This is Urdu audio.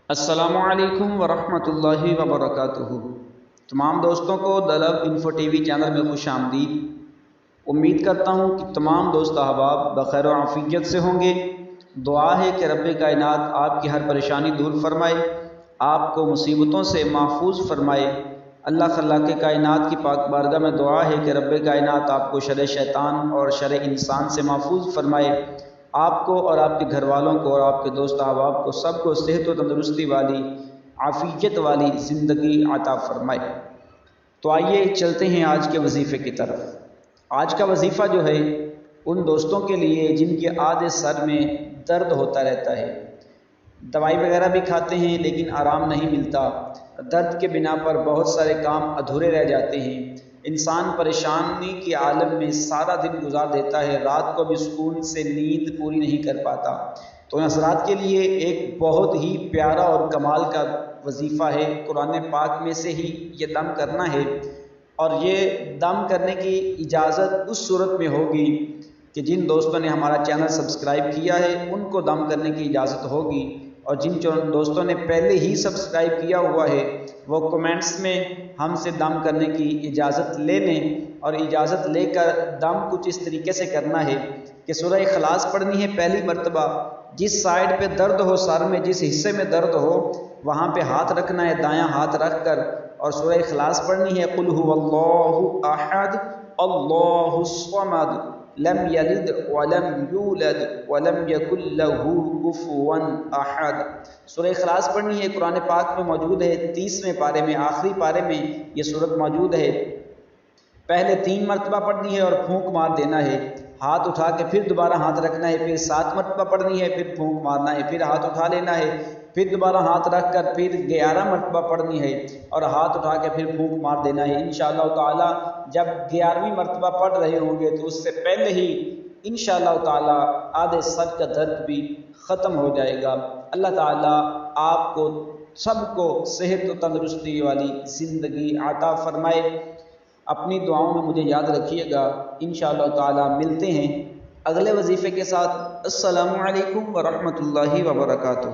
السلام علیکم ورحمۃ اللہ وبرکاتہ۔ تمام دوستوں کو دی لو انفو ٹی وی چینل میں خوش آمدید۔ امید کرتا ہوں کہ تمام دوست احباب بخیر و عافیت سے ہوں گے۔ دعا ہے کہ رب کائنات آپ کی ہر پریشانی دور فرمائے، آپ کو مصیبتوں سے محفوظ فرمائے۔ اللہ خلاق کائنات کی پاک بارگاہ میں دعا ہے کہ رب کائنات آپ کو شر شیطان اور شر انسان سے محفوظ فرمائے، آپ کو اور آپ کے گھر والوں کو اور آپ کے دوست احباب کو سب کو صحت و تندرستی والی عافیت والی زندگی عطا فرمائے۔ تو آئیے چلتے ہیں آج کے وظیفے کی طرف۔ آج کا وظیفہ جو ہے ان دوستوں کے لیے جن کے آدھے سر میں درد ہوتا رہتا ہے، دوائی وغیرہ بھی کھاتے ہیں لیکن آرام نہیں ملتا، درد کے بنا پر بہت سارے کام ادھورے رہ جاتے ہیں، انسان پریشانی کے عالم میں سارا دن گزار دیتا ہے، رات کو بھی سکون سے نیند پوری نہیں کر پاتا۔ تو حضرات کے لیے ایک بہت ہی پیارا اور کمال کا وظیفہ ہے، قرآن پاک میں سے ہی یہ دم کرنا ہے، اور یہ دم کرنے کی اجازت اس صورت میں ہوگی کہ جن دوستوں نے ہمارا چینل سبسکرائب کیا ہے ان کو دم کرنے کی اجازت ہوگی، اور جن دوستوں نے پہلے ہی سبسکرائب کیا ہوا ہے وہ کمنٹس میں ہم سے دم کرنے کی اجازت لے لیں، اور اجازت لے کر دم کچھ اس طریقے سے کرنا ہے کہ سورہ اخلاص پڑھنی ہے پہلی مرتبہ، جس سائڈ پہ درد ہو، سر میں جس حصے میں درد ہو وہاں پہ ہاتھ رکھنا ہے، دایاں ہاتھ رکھ کر، اور سورہ اخلاص پڑھنی ہے، قل هو اللہ احد اللہ الصمد لم یلد ولم یولد ولم یکن له کفوا احد۔ سورہ اخلاص پڑھنی ہے، قرآن پاک میں موجود ہے، 30ویں پارے میں، آخری پارے میں یہ سورت موجود ہے۔ پہلے 3 مرتبہ پڑھنی ہے اور پھونک مار دینا ہے، ہاتھ اٹھا کے پھر دوبارہ ہاتھ رکھنا ہے، پھر 7 مرتبہ پڑھنی ہے، پھر پھونک مارنا ہے، پھر ہاتھ اٹھا لینا ہے، پھر دوبارہ ہاتھ رکھ کر پھر 11 مرتبہ پڑھنی ہے اور ہاتھ اٹھا کے پھر پھونک مار دینا ہے۔ انشاءاللہ تعالی جب 11ویں مرتبہ پڑھ رہے ہوں گے تو اس سے پہلے ہی انشاءاللہ تعالی آدھے سر کا درد بھی ختم ہو جائے گا۔ اللہ تعالی آپ کو سب کو صحت و تندرستی والی زندگی عطا فرمائے۔ اپنی دعاؤں میں مجھے یاد رکھیے گا۔ انشاءاللہ تعالی ملتے ہیں اگلے وظیفے کے ساتھ۔ السلام علیکم ورحمۃ اللہ وبرکاتہ۔